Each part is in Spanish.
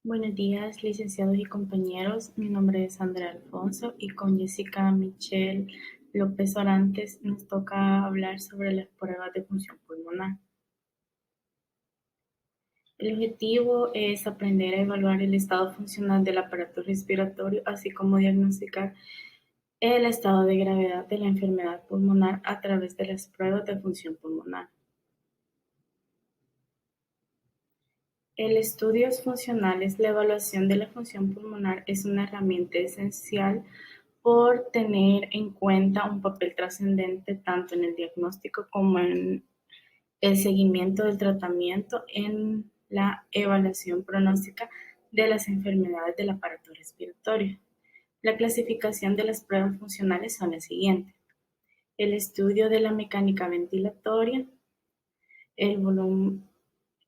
Buenos días, licenciados y compañeros. Mi nombre es Andrea Alfonso y con Jessica Michelle López Orantes nos toca hablar sobre las pruebas de función pulmonar. El objetivo es aprender a evaluar el estado funcional del aparato respiratorio, así como diagnosticar el estado de gravedad de la enfermedad pulmonar a través de las pruebas de función pulmonar. El estudios funcionales, la evaluación de la función pulmonar es una herramienta esencial por tener en cuenta un papel trascendente tanto en el diagnóstico como en el seguimiento del tratamiento en la evaluación pronóstica de las enfermedades del aparato respiratorio. La clasificación de las pruebas funcionales son las siguientes: el estudio de la mecánica ventilatoria, el volumen.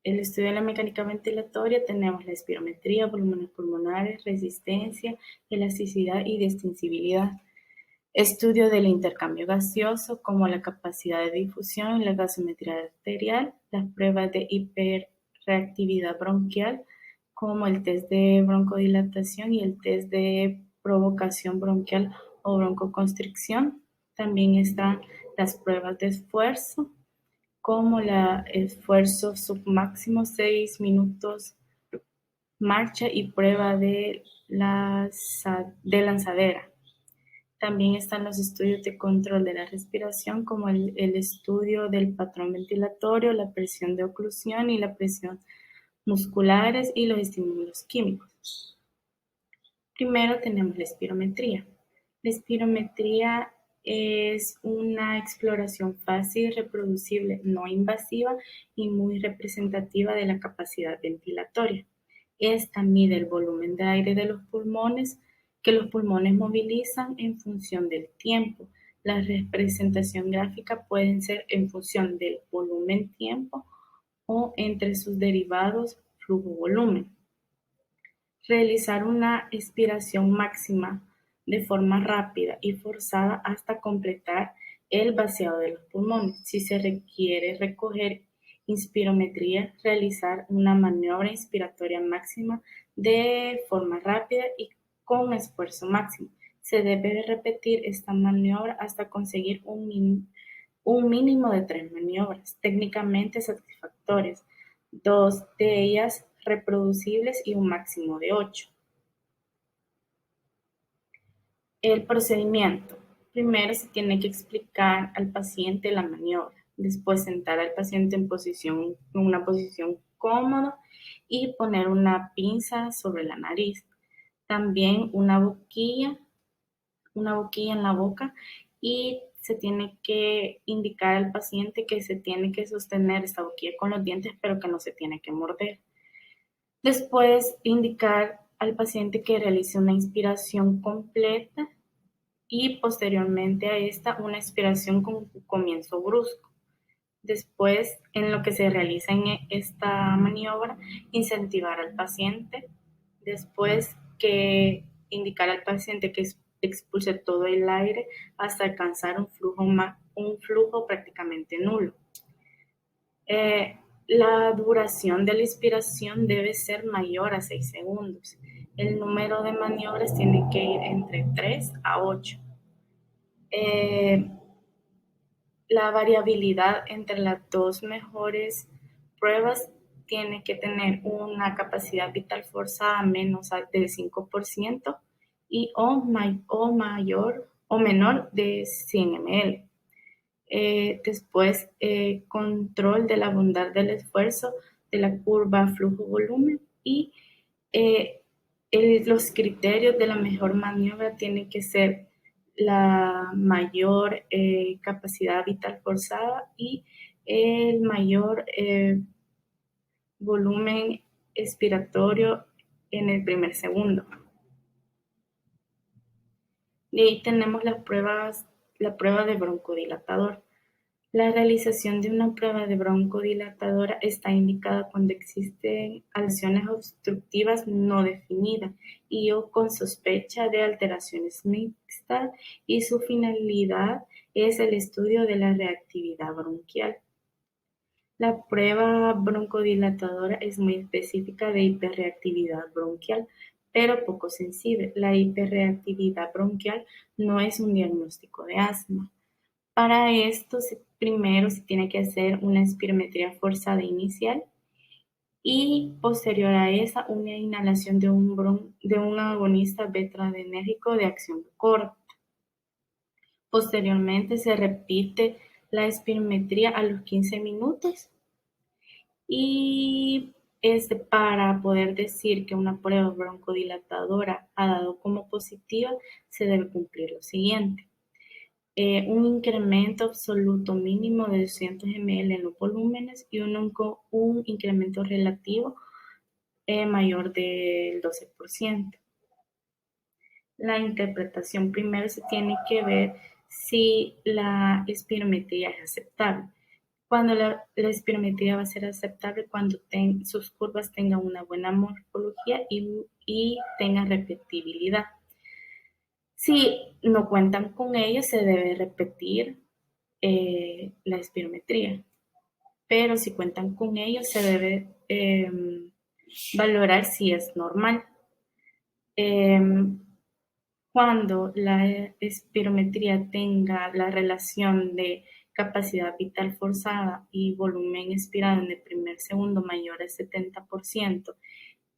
El estudio de la mecánica ventilatoria tenemos la espirometría, volúmenes pulmonares, resistencia, elasticidad y distensibilidad. Estudio del intercambio gaseoso, como la capacidad de difusión y la gasometría arterial, las pruebas de hiperreactividad bronquial, como el test de broncodilatación y el test de provocación bronquial o broncoconstricción. También están las pruebas de esfuerzo, como el esfuerzo submáximo 6 minutos, marcha y prueba de lanzadera. También están los estudios de control de la respiración, como el estudio del patrón ventilatorio, la presión de oclusión y la presión musculares y los estímulos químicos. Primero tenemos la espirometría. La espirometría es una exploración fácil, reproducible, no invasiva y muy representativa de la capacidad ventilatoria. Esta mide el volumen de aire de los pulmones que los pulmones movilizan en función del tiempo. La representación gráfica puede ser en función del volumen-tiempo o entre sus derivados flujo-volumen. Realizar una expiración máxima de forma rápida y forzada hasta completar el vaciado de los pulmones. Si se requiere recoger inspirometría, realizar una maniobra inspiratoria máxima de forma rápida y con esfuerzo máximo. Se debe repetir esta maniobra hasta conseguir un mínimo de 3 maniobras técnicamente satisfactorias, 2 de ellas reproducibles y un máximo de 8. El procedimiento. Primero se tiene que explicar al paciente la maniobra, después sentar al paciente en una posición cómoda y poner una pinza sobre la nariz. También una boquilla en la boca, y se tiene que indicar al paciente que se tiene que sostener esta boquilla con los dientes, pero que no se tiene que morder. Después, indicar al paciente que realice una inspiración completa y posteriormente a esta una expiración con comienzo brusco. Después, en lo que se realiza en esta maniobra, incentivar al paciente. Después, que indicar al paciente que expulse todo el aire hasta alcanzar un flujo prácticamente nulo. Eh, la duración de la inspiración debe ser mayor a 6 segundos. El número de maniobras tiene que ir entre 3 a 8. Eh, la variabilidad entre las dos mejores pruebas tiene que tener una capacidad vital forzada menos del 5% o mayor o menor de 100 ml. Después, control de la bondad del esfuerzo de la curva flujo-volumen y eh, los criterios de la mejor maniobra tienen que ser la mayor capacidad vital forzada y el mayor volumen expiratorio en el primer segundo. Y ahí tenemos la prueba de broncodilatador. La realización de una prueba de broncodilatadora está indicada cuando existen lesiones obstructivas no definidas y o con sospecha de alteraciones mixtas, y su finalidad es el estudio de la reactividad bronquial. La prueba broncodilatadora es muy específica de hiperreactividad bronquial, pero poco sensible. La hiperreactividad bronquial no es un diagnóstico de asma. Para esto, primero se tiene que hacer una espirometría forzada inicial y posterior a esa una inhalación de un agonista beta-adrenérgico de acción corta. Posteriormente se repite la espirometría a los 15 minutos y para poder decir que una prueba broncodilatadora ha dado como positiva, se debe cumplir lo siguiente. Un incremento absoluto mínimo de 200 ml en los volúmenes y un incremento relativo mayor del 12%. La interpretación primero se tiene que ver si la espirometría es aceptable. Cuando la espirometría va a ser aceptable cuando sus curvas tengan una buena morfología y tengan repetibilidad. Si no cuentan con ello, se debe repetir la espirometría, pero si cuentan con ello, se debe valorar si es normal. Cuando la espirometría tenga la relación de capacidad vital forzada y volumen expirado en el primer segundo mayor al 70%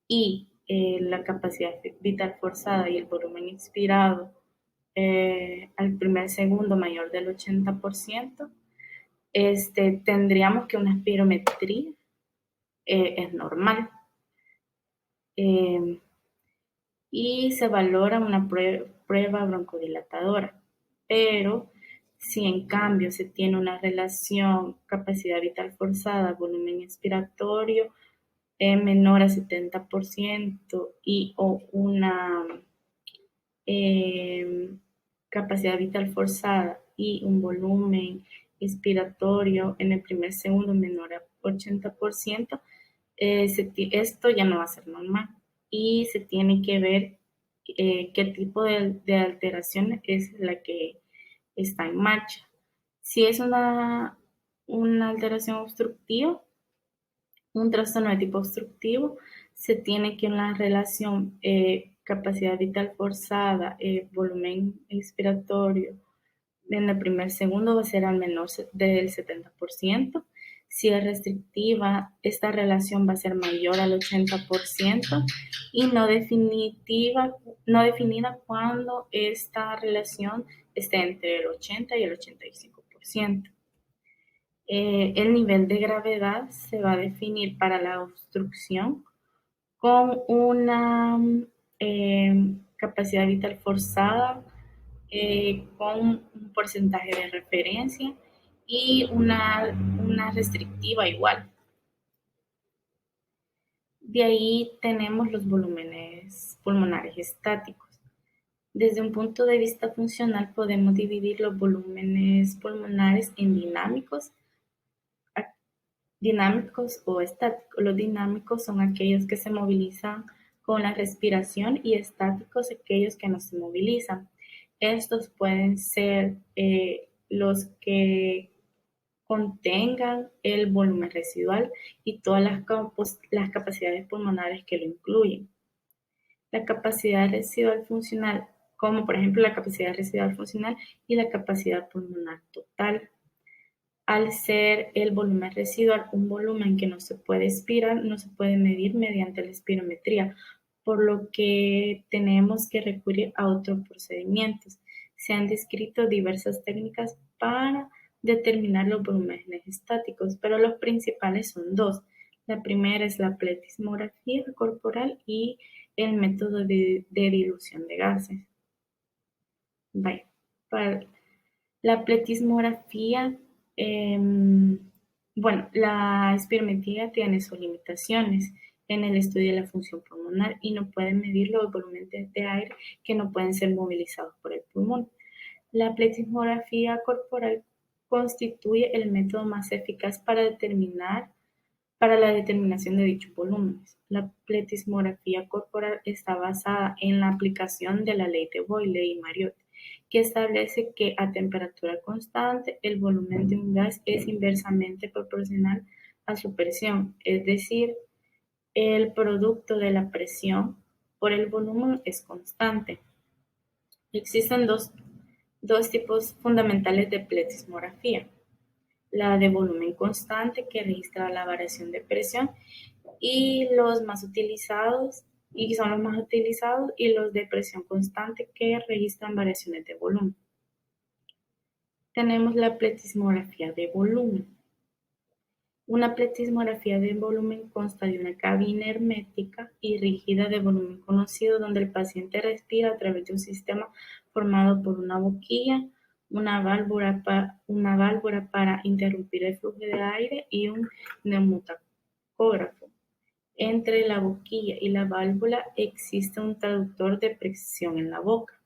y la capacidad vital forzada y el volumen expirado al primer segundo mayor del 80%, tendríamos que una espirometría es normal. Y se valora una prueba broncodilatadora. Pero si en cambio se tiene una relación capacidad vital forzada, volumen expiratorio menor a 70% y o una capacidad vital forzada y un volumen expiratorio en el primer segundo menor a 80%, esto ya no va a ser normal y se tiene que ver qué tipo de alteración es la que está en marcha. Si es una alteración obstructiva, un trastorno de tipo obstructivo, se tiene que una relación capacidad vital forzada, volumen expiratorio, en el primer segundo va a ser al menor del 70%. Si es restrictiva, esta relación va a ser mayor al 80% y no definida cuando esta relación esté entre el 80 y el 85%. El nivel de gravedad se va a definir para la obstrucción con una capacidad vital forzada con un porcentaje de referencia y una restrictiva igual. De ahí tenemos los volúmenes pulmonares estáticos. Desde un punto de vista funcional podemos dividir los volúmenes pulmonares en dinámicos o estáticos. Los dinámicos son aquellos que se movilizan con la respiración y estáticos aquellos que no se movilizan. Estos pueden ser los que contengan el volumen residual y todas las capacidades pulmonares que lo incluyen. La capacidad residual funcional, como por ejemplo la capacidad residual funcional y la capacidad pulmonar total. Al ser el volumen residual un volumen que no se puede expirar, no se puede medir mediante la espirometría, por lo que tenemos que recurrir a otros procedimientos. Se han descrito diversas técnicas para determinar los volúmenes estáticos, pero los principales son dos. La primera es la pletismografía corporal y el método de dilución de gases. Bye. Para la pletismografía, bueno, la espirometría tiene sus limitaciones en el estudio de la función pulmonar y no puede medir los volúmenes de aire que no pueden ser movilizados por el pulmón. La pletismografía corporal constituye el método más eficaz para la determinación de dichos volúmenes. La pletismografía corporal está basada en la aplicación de la ley de Boyle y Mariotte, que establece que a temperatura constante el volumen de un gas es inversamente proporcional a su presión, es decir, el producto de la presión por el volumen es constante. Existen dos tipos fundamentales de plethysmografía: la de volumen constante, que registra la variación de presión, y son los más utilizados, y los de presión constante, que registran variaciones de volumen. Tenemos la plethysmografía de volumen. Una plethysmografía de volumen consta de una cabina hermética y rígida de volumen conocido, donde el paciente respira a través de un sistema formado por una boquilla, una válvula para interrumpir el flujo de aire y un neumotacógrafo. Entre la boquilla y la válvula existe un traductor de presión en la boca.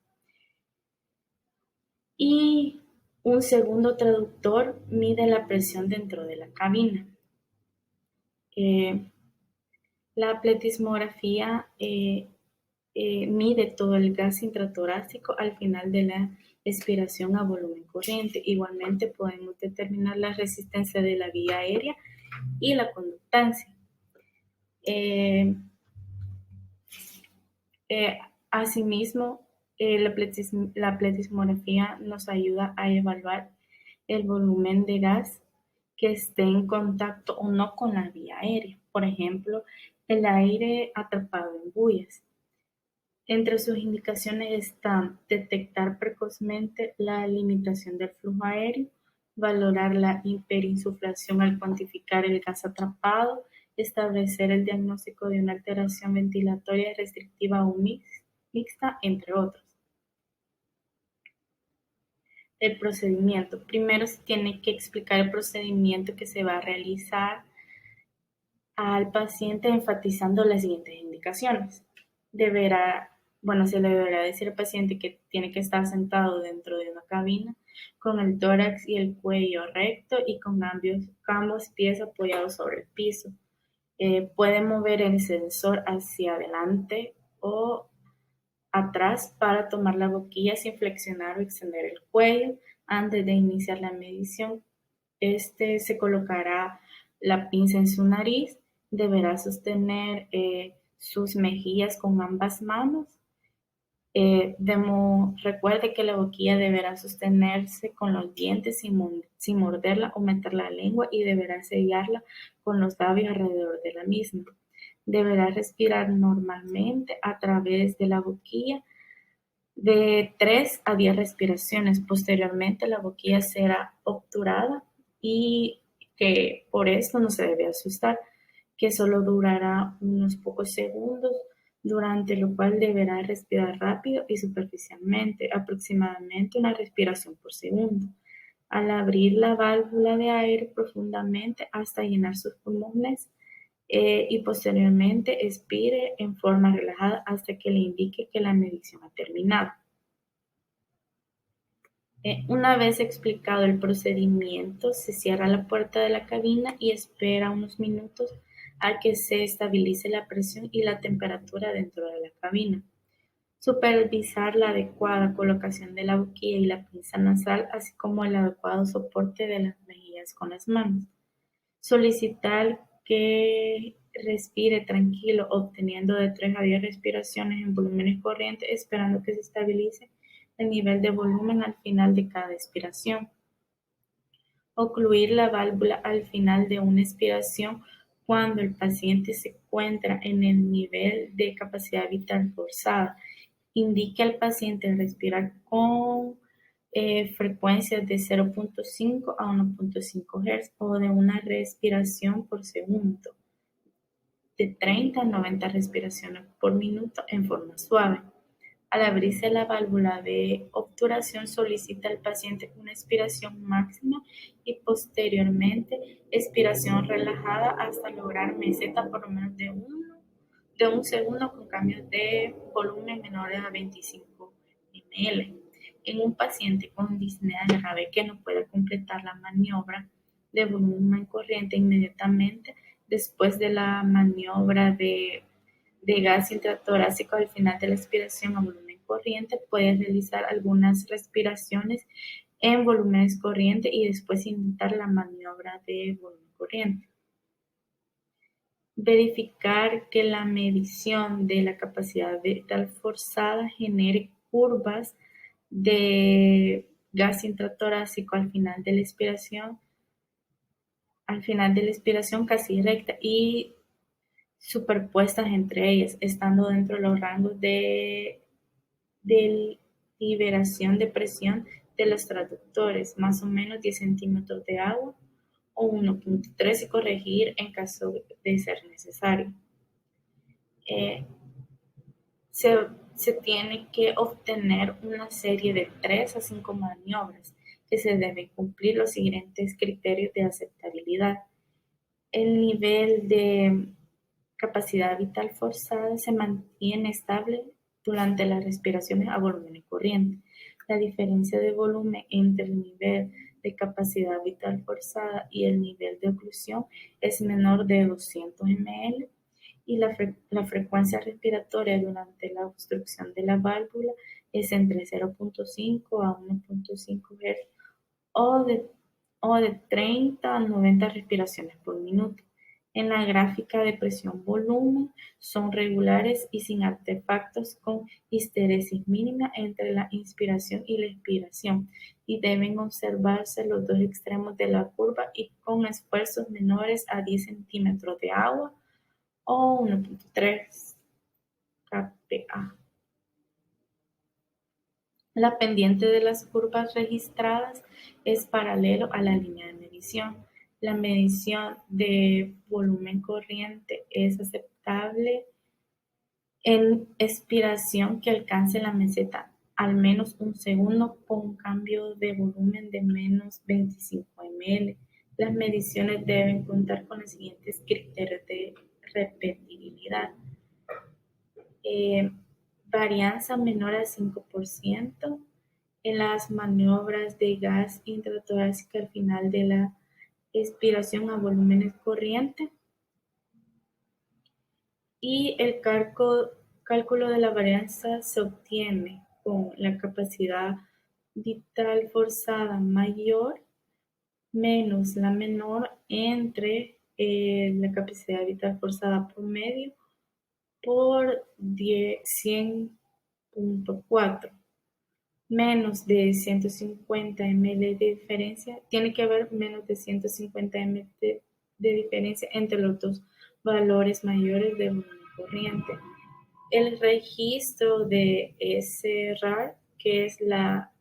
Y un segundo traductor mide la presión dentro de la cabina. La plethysmografía mide todo el gas intratorácico al final de la expiración a volumen corriente. Igualmente podemos determinar la resistencia de la vía aérea y la conductancia. Asimismo, la plethysmografía nos ayuda a evaluar el volumen de gas que esté en contacto o no con la vía aérea. Por ejemplo, el aire atrapado en bujías. Entre sus indicaciones están detectar precozmente la limitación del flujo aéreo, valorar la hiperinsuflación al cuantificar el gas atrapado, establecer el diagnóstico de una alteración ventilatoria restrictiva o mixta, entre otros. El procedimiento. Primero se tiene que explicar el procedimiento que se va a realizar al paciente, enfatizando las siguientes indicaciones. Se le deberá decir al paciente que tiene que estar sentado dentro de una cabina con el tórax y el cuello recto y con ambos pies apoyados sobre el piso. Puede mover el sensor hacia adelante o atrás para tomar la boquilla sin flexionar o extender el cuello. Antes de iniciar la medición, se colocará la pinza en su nariz. Deberá sostener sus mejillas con ambas manos. Recuerde que la boquilla deberá sostenerse con los dientes sin morderla o meter la lengua, y deberá sellarla con los labios alrededor de la misma. Deberá respirar normalmente a través de la boquilla de 3 a 10 respiraciones. Posteriormente, la boquilla será obturada, y que por esto no se debe asustar, que solo durará unos pocos segundos, durante lo cual deberá respirar rápido y superficialmente, aproximadamente una respiración por segundo, al abrir la válvula de aire profundamente hasta llenar sus pulmones, y posteriormente expire en forma relajada hasta que le indique que la medición ha terminado. Una vez explicado el procedimiento, se cierra la puerta de la cabina y espera unos minutos a que se estabilice la presión y la temperatura dentro de la cabina. Supervisar la adecuada colocación de la boquilla y la pinza nasal, así como el adecuado soporte de las mejillas con las manos. Solicitar que respire tranquilo, obteniendo de 3 a 10 respiraciones en volúmenes corrientes, esperando que se estabilice el nivel de volumen al final de cada expiración. Ocluir la válvula al final de una expiración cuando el paciente se encuentra en el nivel de capacidad vital forzada. Indique al paciente respirar con frecuencias de 0.5 a 1.5 Hz o de una respiración por segundo, de 30 a 90 respiraciones por minuto en forma suave. Al abrirse la válvula de obturación, solicita al paciente una expiración máxima y posteriormente expiración relajada hasta lograr meseta por lo menos de un segundo, con cambios de volumen menores a 25 ml. En un paciente con disnea grave que no puede completar la maniobra de volumen corriente inmediatamente después de la maniobra de gas intratorácico al final de la expiración a volumen corriente, puede realizar algunas respiraciones en volúmenes corriente y después intentar la maniobra de volumen corriente. Verificar que la medición de la capacidad vital forzada genere curvas de gas intratorácico al final de la expiración casi recta y superpuestas entre ellas, estando dentro de los rangos de liberación de presión de los traductores, más o menos 10 centímetros de agua o 1,3 y corregir en caso de ser necesario. Eh, se, se tiene que obtener una serie de 3 a 5 maniobras que se deben cumplir los siguientes criterios de aceptabilidad. El nivel de capacidad vital forzada se mantiene estable durante las respiraciones a volumen corriente. La diferencia de volumen entre el nivel de capacidad vital forzada y el nivel de oclusión es menor de 200 ml y la frecuencia respiratoria durante la obstrucción de la válvula es entre 0,5 a 1,5 Hz o de, o de 30 a 90 respiraciones por minuto. En la gráfica de presión-volumen son regulares y sin artefactos con histeresis mínima entre la inspiración y la expiración y deben observarse los dos extremos de la curva y con esfuerzos menores a 10 centímetros de agua o 1,3 kPa. La pendiente de las curvas registradas es paralelo a la línea de medición. La medición de volumen corriente es aceptable en expiración que alcance la meseta al menos un segundo con un cambio de volumen de menos 25 ml. Las mediciones deben contar con los siguientes criterios de repetibilidad. Varianza menor al 5% en las maniobras de gas intratorácica al final de la expiración a volúmenes corriente y el cálculo de la varianza se obtiene con la capacidad vital forzada mayor menos la menor entre la capacidad vital forzada promedio por 100.4 menos de 150 ml de diferencia, tiene que haber menos de 150 ml de diferencia entre los dos valores mayores de volumen corriente. El registro de SRAR, que es la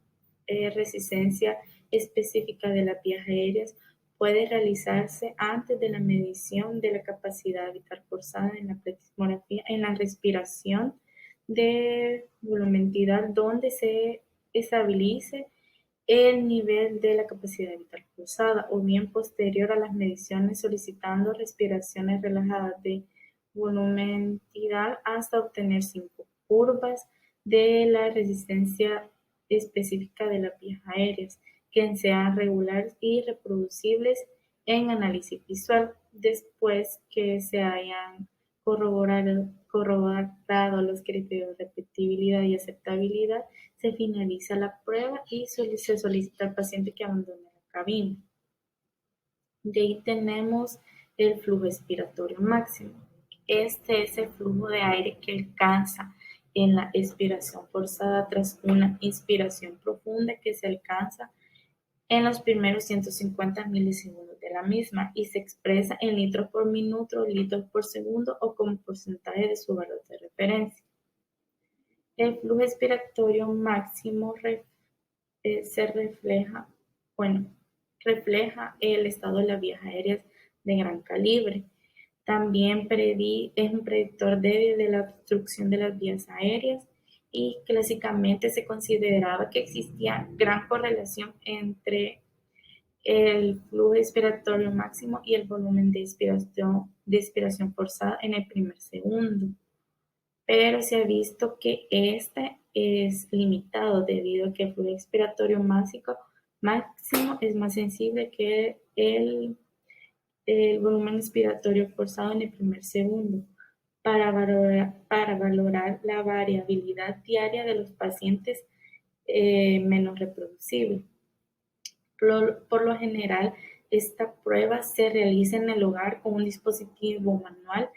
resistencia específica de las vías aéreas, puede realizarse antes de la medición de la capacidad vital forzada en la pletismografía, en la respiración de volumetría, donde se estabilice el nivel de la capacidad vital forzada, o bien posterior a las mediciones solicitando respiraciones relajadas de volumetría hasta obtener 5 curvas de la resistencia específica de las vías aéreas, que sean regulares y reproducibles en análisis visual, después que se hayan corroborado los criterios de repetibilidad y aceptabilidad. Se finaliza la prueba y se solicita al paciente que abandone la cabina. De ahí tenemos el flujo expiratorio máximo. Este es el flujo de aire que alcanza en la expiración forzada tras una inspiración profunda que se alcanza en los primeros 150 milisegundos de la misma y se expresa en litros por minuto, litros por segundo o como porcentaje de su valor de referencia. El flujo expiratorio máximo refleja el estado de las vías aéreas de gran calibre. También es un predictor débil de la obstrucción de las vías aéreas y clásicamente se consideraba que existía gran correlación entre el flujo expiratorio máximo y el volumen de expiración forzada en el primer segundo. Pero se ha visto que este es limitado debido a que el flujo expiratorio máximo es más sensible que el volumen expiratorio forzado en el primer segundo. Para valorar la variabilidad diaria de los pacientes menos reproducibles. Por lo general, Esta prueba se realiza en el hogar con un dispositivo manual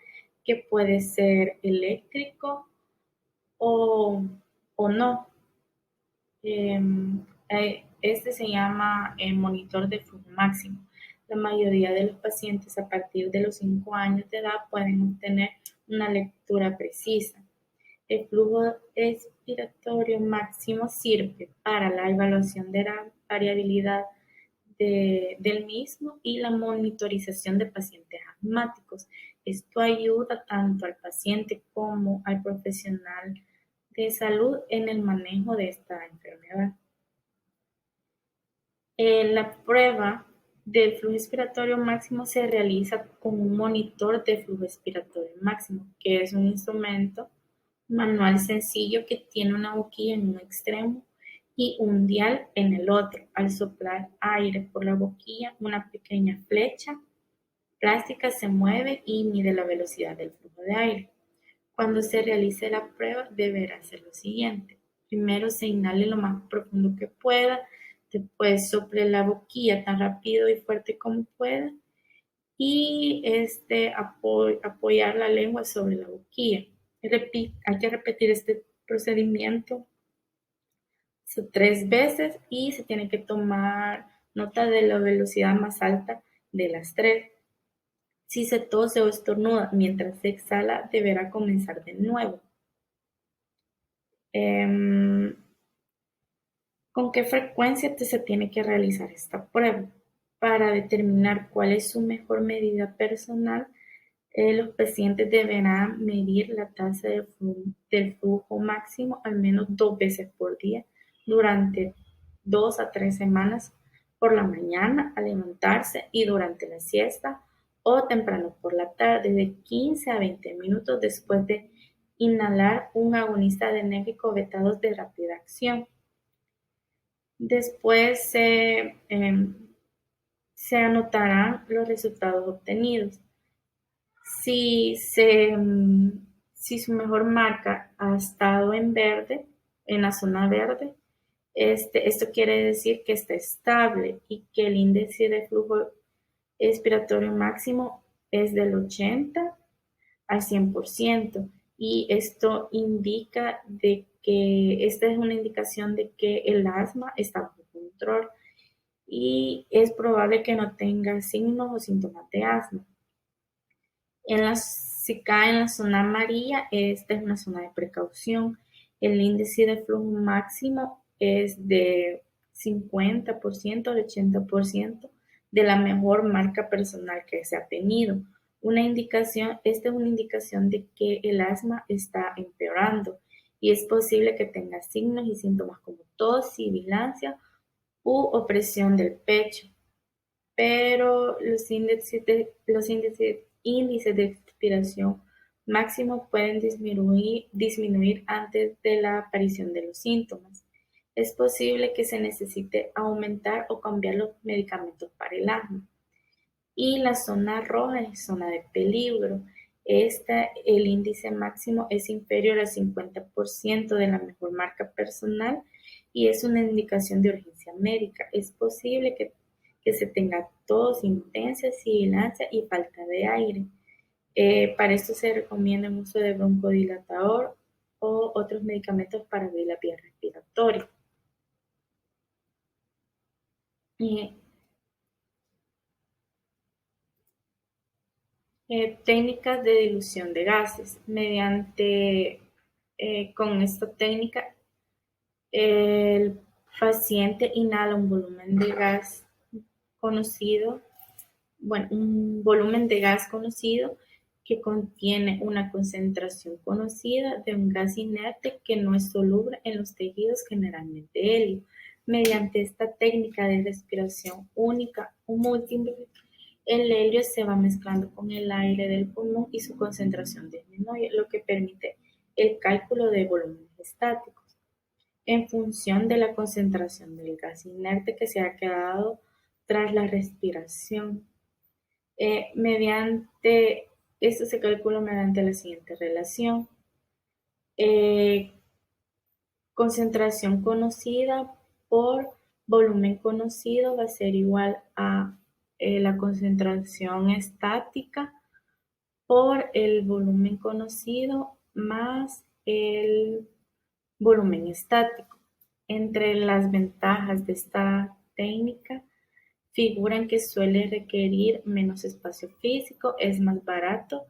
que puede ser eléctrico o, o no. Este se llama monitor de flujo máximo. La mayoría de los pacientes a partir de los 5 años de edad pueden obtener una lectura precisa. El flujo expiratorio máximo sirve para la evaluación de la variabilidad del mismo y la monitorización de pacientes asmáticos. Esto ayuda tanto al paciente como al profesional de salud en el manejo de esta enfermedad. La prueba del flujo expiratorio máximo se realiza con un monitor de flujo expiratorio máximo, que es un instrumento manual sencillo que tiene una boquilla en un extremo y un dial en el otro. Al soplar aire por la boquilla, una pequeña flecha plástica se mueve y mide la velocidad del flujo de aire. Cuando se realice la prueba, deberá hacer lo siguiente. Primero se inhale lo más profundo que pueda, después sople la boquilla tan rápido y fuerte como pueda y apoyar la lengua sobre la boquilla. Hay que repetir este procedimiento 3 veces y se tiene que tomar nota de la velocidad más alta de las 3. Si se tose o estornuda mientras se exhala, deberá comenzar de nuevo. ¿Con qué frecuencia se tiene que realizar esta prueba? Para determinar cuál es su mejor medida personal, los pacientes deberán medir la tasa del flujo máximo al menos 2 veces por día durante 2 a 3 semanas, por la mañana al levantarse y durante la siesta o temprano por la tarde, de 15 a 20 minutos después de inhalar un agonista adrenérgico vetados de rápida acción. Después se anotarán los resultados obtenidos. Si su mejor marca ha estado en verde, en la zona verde, esto quiere decir que está estable y que el índice de flujo expiratorio máximo es del 80 al 100%. Y esto indica de que esta es una indicación de que el asma está bajo control y es probable que no tenga signos o síntomas de asma. Si cae en la zona amarilla, esta es una zona de precaución. El índice de flujo máximo es de 50% al 80% de la mejor marca personal que se ha tenido. Esta es una indicación de que el asma está empeorando y es posible que tenga signos y síntomas como tos, sibilancia u opresión del pecho, pero los índices de expiración máximo pueden disminuir antes de la aparición de los síntomas. Es posible que se necesite aumentar o cambiar los medicamentos para el asma. Y la zona roja es zona de peligro. El índice máximo es inferior al 50% de la mejor marca personal y es una indicación de urgencia médica. Es posible que se tenga tos intensa, sibilancia y falta de aire. Para esto se recomienda el uso de broncodilatador o otros medicamentos para abrir la vía respiratoria. Técnicas de dilución de gases. Con esta técnica, el paciente inhala un volumen de gas conocido, que contiene una concentración conocida de un gas inerte que no es soluble en los tejidos, generalmente helio. Mediante esta técnica de respiración única o múltiple, el helio se va mezclando con el aire del pulmón y su concentración disminuye, lo que permite el cálculo de volúmenes estáticos en función de la concentración del gas inerte que se ha quedado tras la respiración. Esto se calcula mediante la siguiente relación. Concentración conocida por volumen conocido va a ser igual a la concentración estática por el volumen conocido más el volumen estático. Entre las ventajas de esta técnica figuran que suele requerir menos espacio físico, es más barato,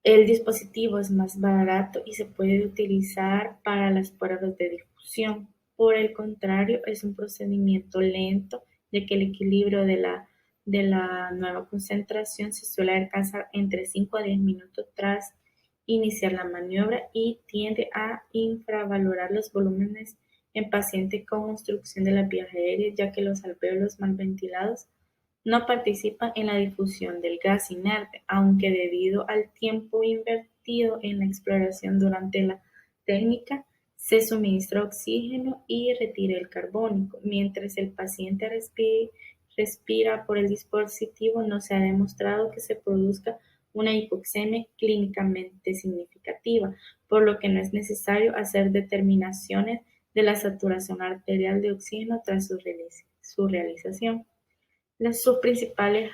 el dispositivo es más barato y se puede utilizar para las pruebas de difusión. Por el contrario, es un procedimiento lento, ya que el equilibrio de la nueva concentración se suele alcanzar entre 5 a 10 minutos tras iniciar la maniobra y tiende a infravalorar los volúmenes en pacientes con obstrucción de las vías aéreas, ya que los alvéolos mal ventilados no participan en la difusión del gas inerte, aunque debido al tiempo invertido en la exploración durante la técnica, se suministra oxígeno y retira el carbónico. Mientras el paciente respira por el dispositivo, no se ha demostrado que se produzca una hipoxemia clínicamente significativa, por lo que no es necesario hacer determinaciones de la saturación arterial de oxígeno tras su realización. Sus principales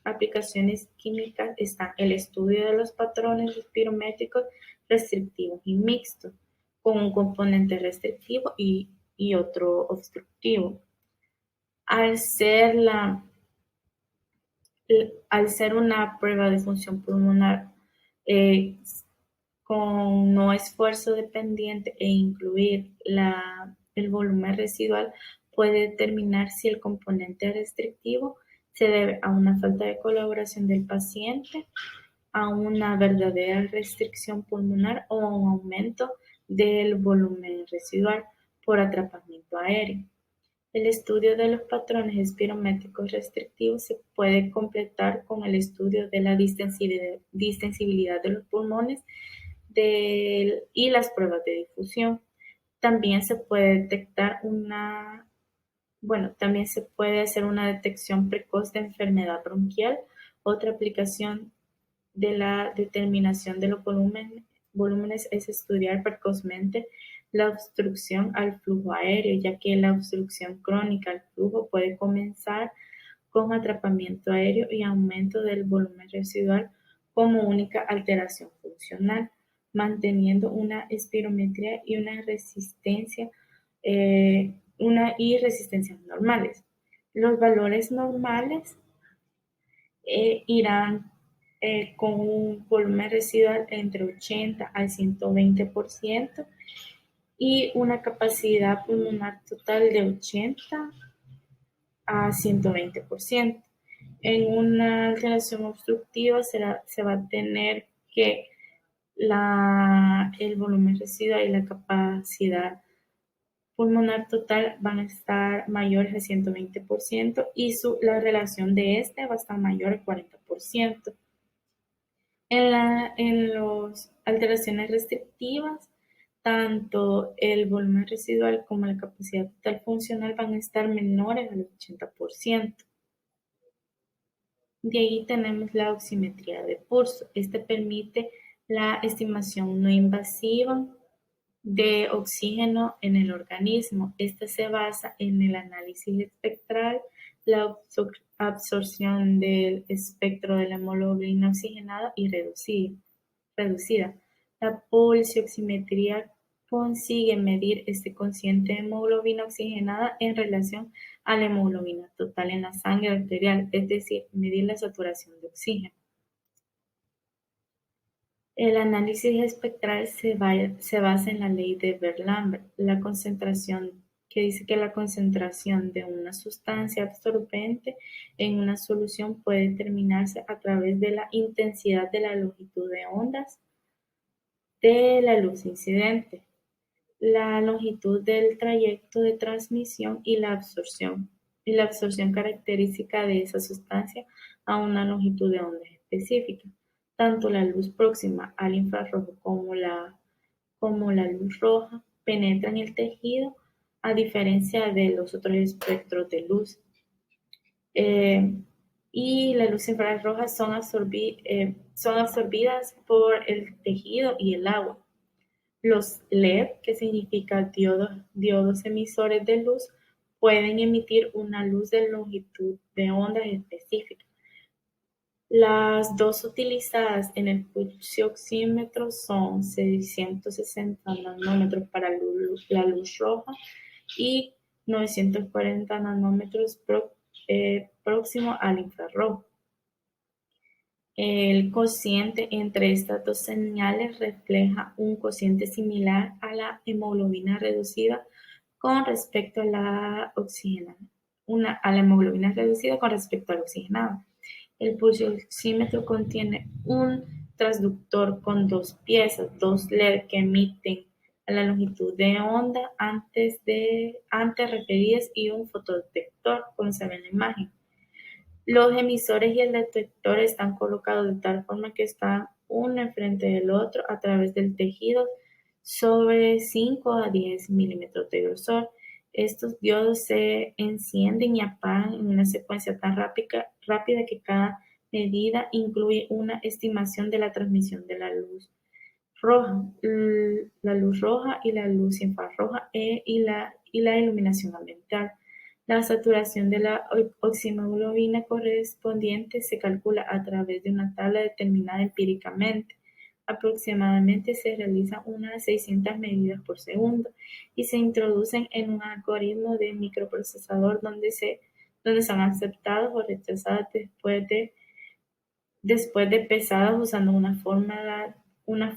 aplicaciones químicas están el estudio de los patrones espirométricos restrictivos y mixtos, con un componente restrictivo y otro obstructivo. Al ser, al ser una prueba de función pulmonar eh, con no esfuerzo dependiente e incluir el volumen residual, puede determinar si el componente restrictivo se debe a una falta de colaboración del paciente, a una verdadera restricción pulmonar o a un aumento del volumen residual por atrapamiento aéreo. El estudio de los patrones espirométricos restrictivos se puede completar con el estudio de la distensibilidad de los pulmones y las pruebas de difusión. También se puede detectar también se puede hacer una detección precoz de enfermedad bronquial. Otra aplicación de la determinación de los volúmenes es estudiar precozmente la obstrucción al flujo aéreo, ya que la obstrucción crónica al flujo puede comenzar con atrapamiento aéreo y aumento del volumen residual como única alteración funcional, manteniendo una espirometría y resistencias normales. Los valores normales irán con un volumen residual entre 80 al 120% y una capacidad pulmonar total de 80 a 120%. En una alteración obstructiva se va a tener que el volumen residual y la capacidad pulmonar total van a estar mayores al 120% y la relación de este va a estar mayor al 40%. En las alteraciones restrictivas, tanto el volumen residual como la capacidad total funcional van a estar menores al 80%. De ahí tenemos la oximetría de pulso. Este permite la estimación no invasiva de oxígeno en el organismo. Esta se basa en el análisis espectral, la absorción del espectro de la hemoglobina oxigenada y reducida. La pulsioximetría consigue medir este cociente de hemoglobina oxigenada en relación a la hemoglobina total en la sangre arterial, es decir, medir la saturación de oxígeno. El análisis espectral se basa en la ley de Berlambert, que dice que la concentración de una sustancia absorbente en una solución puede determinarse a través de la intensidad de la longitud de ondas de la luz incidente, la longitud del trayecto de transmisión y la absorción característica de esa sustancia a una longitud de onda específica. Tanto la luz próxima al infrarrojo como la luz roja penetran el tejido a diferencia de los otros espectros de luz. Y la luz infrarroja son absorbidas por el tejido y el agua. Los LED, que significa diodos emisores de luz, pueden emitir una luz de longitud de onda específica. Las dos utilizadas en el pulsioxímetro son 660 nanómetros para la luz roja y 940 nanómetros próximo al infrarrojo. El cociente entre estas dos señales refleja un cociente similar a la hemoglobina reducida con respecto a la oxigenada. A la hemoglobina reducida con respecto al oxigenado. El pulsioxímetro contiene un transductor con dos piezas, dos LED que emiten a la longitud de onda antes referidas y un fotodetector, como se ve en la imagen. Los emisores y el detector están colocados de tal forma que están uno enfrente del otro a través del tejido sobre 5 a 10 milímetros de grosor. Estos diodos se encienden y apagan en una secuencia tan rápida que cada medida incluye una estimación de la transmisión de roja, la luz roja y la luz infrarroja y la iluminación ambiental. La saturación de la oxihemoglobina correspondiente se calcula a través de una tabla determinada empíricamente. Aproximadamente se realizan unas 600 medidas por segundo y se introducen en un algoritmo de microprocesador donde son aceptadas o rechazadas después de pesadas usando unas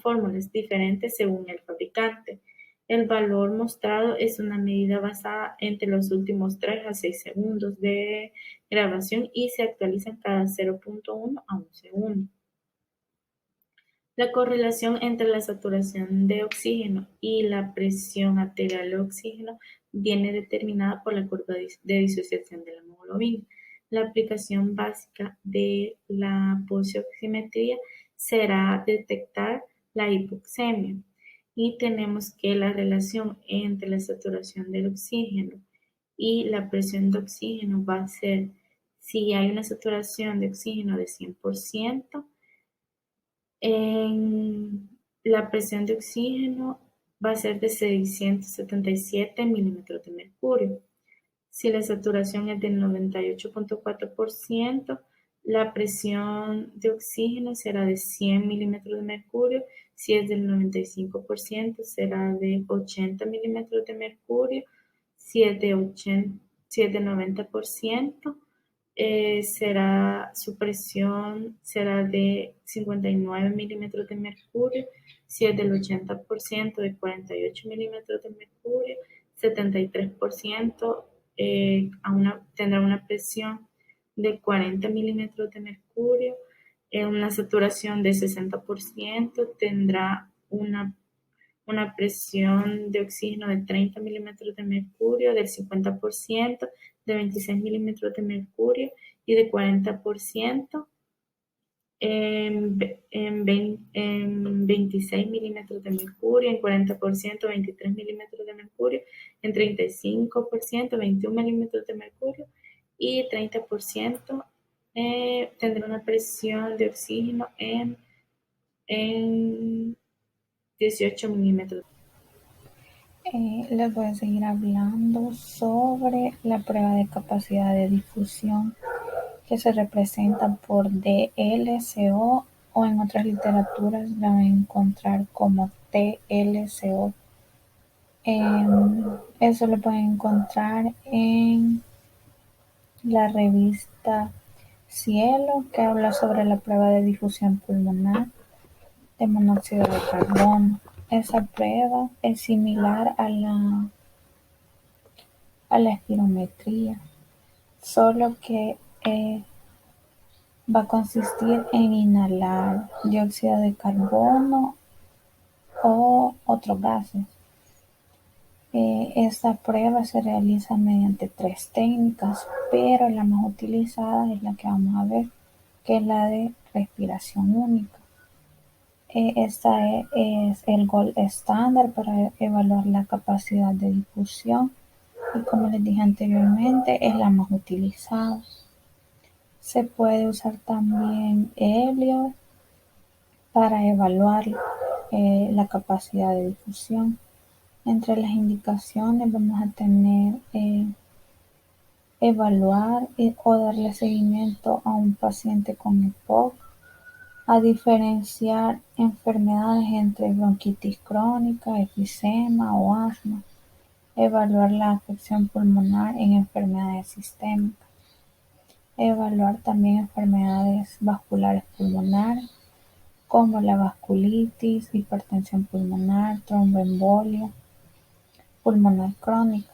fórmulas diferentes según el fabricante. El valor mostrado es una medida basada entre los últimos 3 a 6 segundos de grabación y se actualiza cada 0.1 a 1 segundo. La correlación entre la saturación de oxígeno y la presión arterial de oxígeno viene determinada por la curva de disociación de la hemoglobina. La aplicación básica de la pulsioximetría será detectar la hipoxemia y tenemos que la relación entre la saturación del oxígeno y la presión de oxígeno va a ser, si hay una saturación de oxígeno de 100%, la presión de oxígeno va a ser de 677 milímetros de mercurio. Si la saturación es del 98.4%, la presión de oxígeno será de 100 milímetros de mercurio. Si es del 95%, será de 80 milímetros de mercurio. Si es de 90%, su presión será de 59 milímetros de mercurio. Si es del 80%, de 48 milímetros de mercurio. 73% tendrá una presión de 40 milímetros de mercurio. Una saturación de 60% tendrá una presión de oxígeno de 30 milímetros de mercurio, del 50% de 26 milímetros de mercurio y de 40% en 26 milímetros de mercurio, en 40% 23 milímetros de mercurio, en 35% 21 milímetros de mercurio y 30% tendrá una presión de oxígeno en 18 milímetros. Les voy a seguir hablando sobre la prueba de capacidad de difusión que se representa por DLCO o en otras literaturas la van a encontrar como TLCO. Eso lo pueden encontrar en la revista Cielo, que habla sobre la prueba de difusión pulmonar de monóxido de carbono. Esa prueba es similar a la espirometría, solo que va a consistir en inhalar dióxido de carbono o otros gases. Esta prueba se realiza mediante 3 técnicas, pero la más utilizada es la que vamos a ver, que es la de respiración única. Esta es el gold estándar para evaluar la capacidad de difusión y, como les dije anteriormente, es la más utilizada. Se puede usar también Elliot para evaluar la capacidad de difusión. Entre las indicaciones vamos a tener evaluar o darle seguimiento a un paciente con EPOC, a diferenciar enfermedades entre bronquitis crónica, enfisema o asma, evaluar la afección pulmonar en enfermedades sistémicas, evaluar también enfermedades vasculares pulmonares como la vasculitis, hipertensión pulmonar, tromboembolia pulmonar crónica.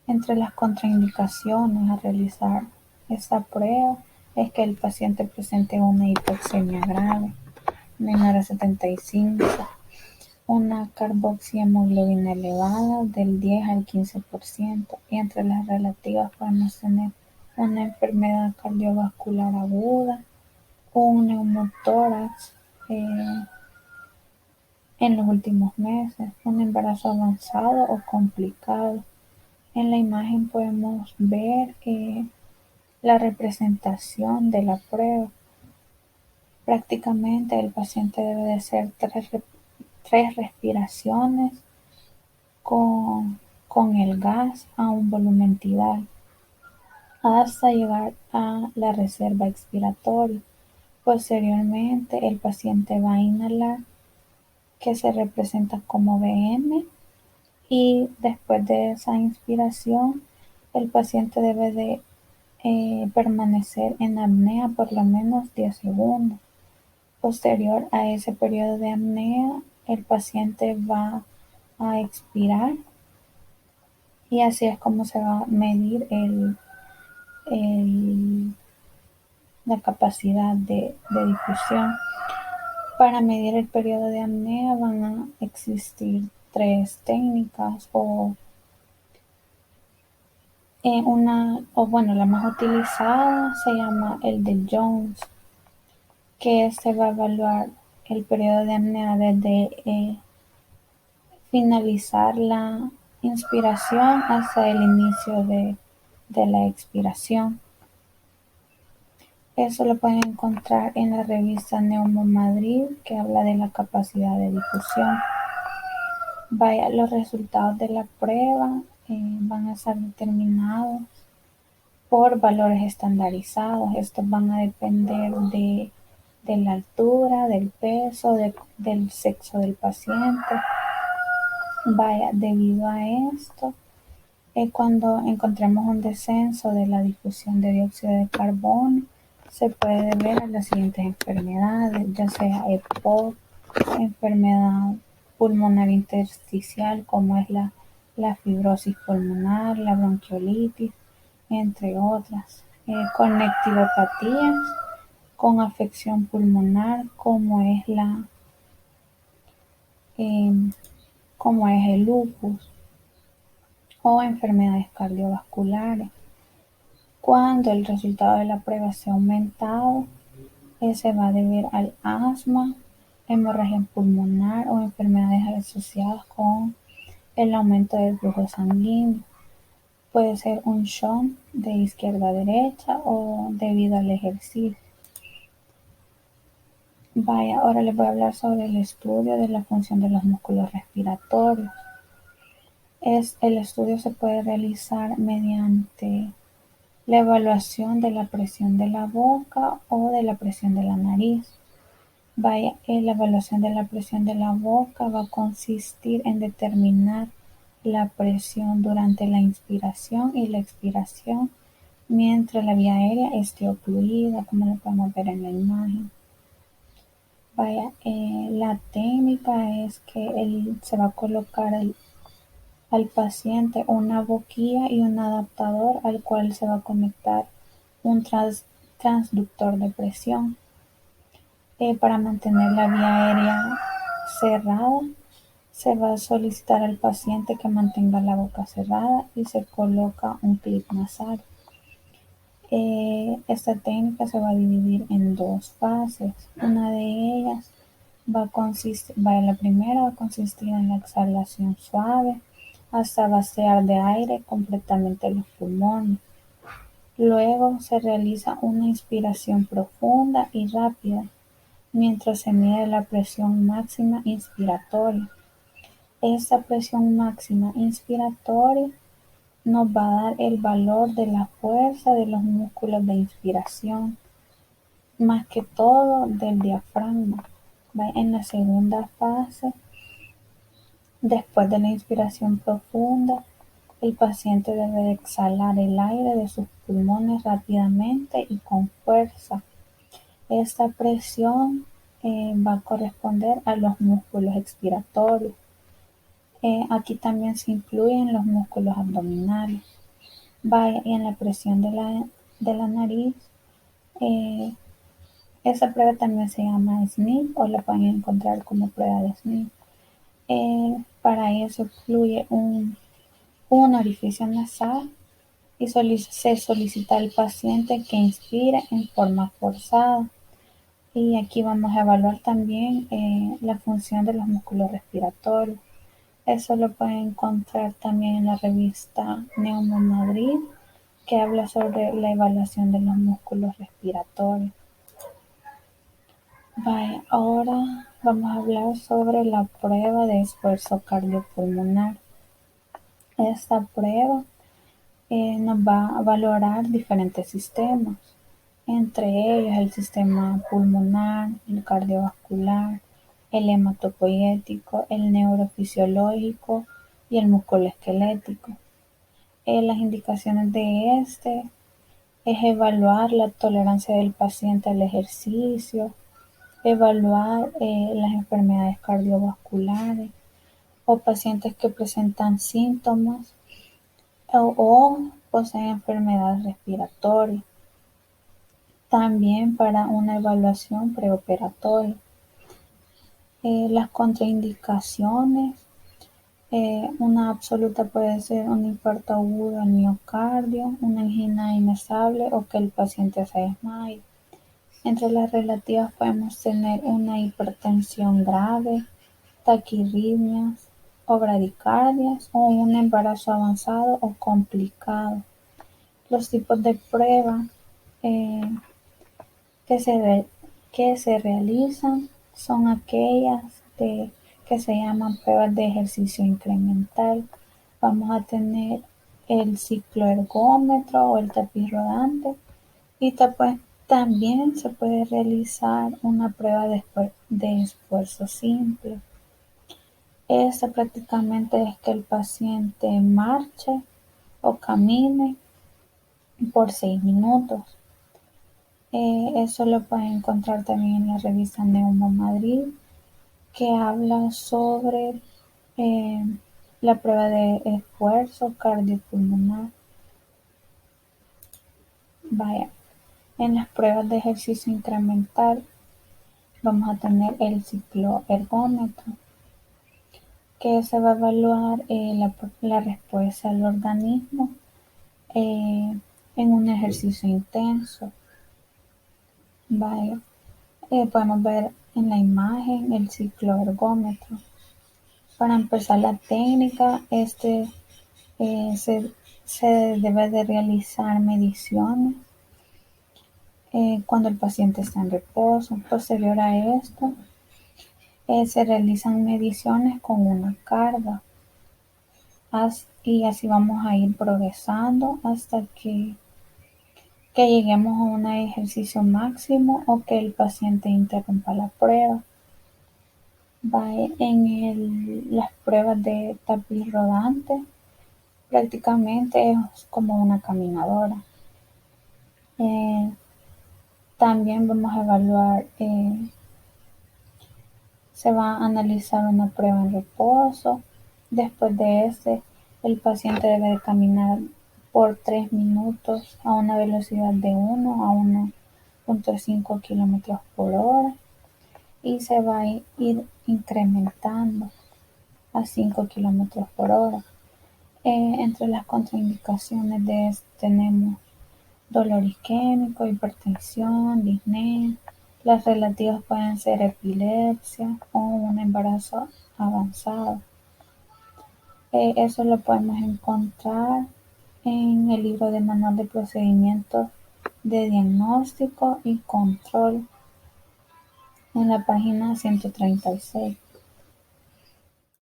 Entre las contraindicaciones a realizar esta prueba es que el paciente presente una hipoxemia grave, menor a 75, una carboxihemoglobina elevada del 10 al 15%, y entre las relativas podemos tener una enfermedad cardiovascular aguda, un neumotórax en los últimos meses, un embarazo avanzado o complicado. En la imagen podemos ver la representación de la prueba. Prácticamente el paciente debe de hacer tres respiraciones con el gas a un volumen tidal hasta llegar a la reserva expiratoria. Posteriormente, el paciente va a inhalar, que se representa como Bm, y después de esa inspiración, el paciente debe de permanecer en apnea por lo menos 10 segundos. Posterior a ese periodo de apnea, el paciente va a expirar, y así es como se va a medir la capacidad de difusión. Para medir el periodo de apnea van a existir tres técnicas la más utilizada se llama el de Jones, que se va a evaluar el periodo de apnea desde finalizar la inspiración hasta el inicio de la expiración. Eso lo pueden encontrar en la revista Neumo Madrid, que habla de la capacidad de difusión. Los resultados de la prueba van a ser determinados por valores estandarizados. Estos van a depender de la altura, del peso, del sexo del paciente. Debido a esto, cuando encontremos un descenso de la difusión de dióxido de carbono, se puede deber a las siguientes enfermedades, ya sea EPOC, enfermedad pulmonar intersticial como es la fibrosis pulmonar, la bronquiolitis, entre otras. Conectivopatías con afección pulmonar como es el lupus, o enfermedades cardiovasculares. Cuando el resultado de la prueba sea aumentado, se va a deber al asma, hemorragia pulmonar o enfermedades asociadas con el aumento del flujo sanguíneo. Puede ser un shunt de izquierda a derecha o debido al ejercicio. Ahora les voy a hablar sobre el estudio de la función de los músculos respiratorios. El estudio se puede realizar mediante la evaluación de la presión de la boca o de la presión de la nariz. La evaluación de la presión de la boca va a consistir en determinar la presión durante la inspiración y la expiración mientras la vía aérea esté ocluida, como lo podemos ver en la imagen. La técnica es que se va a colocar al paciente una boquilla y un adaptador al cual se va a conectar un transductor de presión. Para mantener la vía aérea cerrada, se va a solicitar al paciente que mantenga la boca cerrada y se coloca un clip nasal. Esta técnica se va a dividir en dos fases. Una de ellas la primera va a consistir en la exhalación suave hasta vaciar de aire completamente los pulmones. Luego se realiza una inspiración profunda y rápida mientras se mide la presión máxima inspiratoria. Esta presión máxima inspiratoria nos va a dar el valor de la fuerza de los músculos de inspiración, más que todo del diafragma. En la segunda fase, después de la inspiración profunda, el paciente debe de exhalar el aire de sus pulmones rápidamente y con fuerza. Esta presión va a corresponder a los músculos expiratorios. Aquí también se incluyen los músculos abdominales. Y en la presión de la nariz, eh, esa prueba también se llama SNIP o la pueden encontrar como prueba de SNIP. Para eso incluye un orificio nasal y se solicita al paciente que inspire en forma forzada. Y aquí vamos a evaluar también la función de los músculos respiratorios. Eso lo pueden encontrar también en la revista Neumo Madrid, que habla sobre la evaluación de los músculos respiratorios. Ahora vamos a hablar sobre la prueba de esfuerzo cardiopulmonar. Esta prueba nos va a valorar diferentes sistemas, entre ellos el sistema pulmonar, el cardiovascular, el hematopoyético, el neurofisiológico y el musculoesquelético. Las indicaciones de este es evaluar la tolerancia del paciente al ejercicio, evaluar las enfermedades cardiovasculares o pacientes que presentan síntomas o poseen enfermedades respiratorias. También para una evaluación preoperatoria. Las contraindicaciones, una absoluta puede ser un infarto agudo al miocardio, una angina inestable o que el paciente se desmaye. Entre las relativas podemos tener una hipertensión grave, taquirritmias o bradicardias o un embarazo avanzado o complicado. Los tipos de prueba eh, que se realizan son aquellas que se llaman pruebas de ejercicio incremental. Vamos a tener el cicloergómetro o el tapiz rodante y también se puede realizar una prueba de esfuerzo simple. Esta prácticamente es que el paciente marche o camine por 6 minutos. Eso lo pueden encontrar también en la revista Neumo Madrid, que habla sobre eh, la prueba de esfuerzo cardiopulmonar. En las pruebas de ejercicio incremental vamos a tener el cicloergómetro, que se va a evaluar la respuesta del organismo eh, en un ejercicio intenso. Podemos ver en la imagen el cicloergómetro. Para empezar la técnica, se debe de realizar mediciones cuando el paciente está en reposo. Posterior a esto, se realizan mediciones con una carga. Y así vamos a ir progresando hasta que lleguemos a un ejercicio máximo o que el paciente interrumpa la prueba. Las pruebas de tapiz rodante, prácticamente es como una caminadora. También vamos a evaluar, se va a analizar una prueba en reposo. Después de el paciente debe de caminar por 3 minutos a una velocidad de 1 a 1.5 kilómetros por hora y se va a ir incrementando a 5 kilómetros por hora. Entre las contraindicaciones de esto tenemos dolor isquémico, hipertensión, disnea. Las relativas pueden ser epilepsia o un embarazo avanzado. Eso lo podemos encontrar en el libro de Manual de Procedimientos de Diagnóstico y Control en la página 136.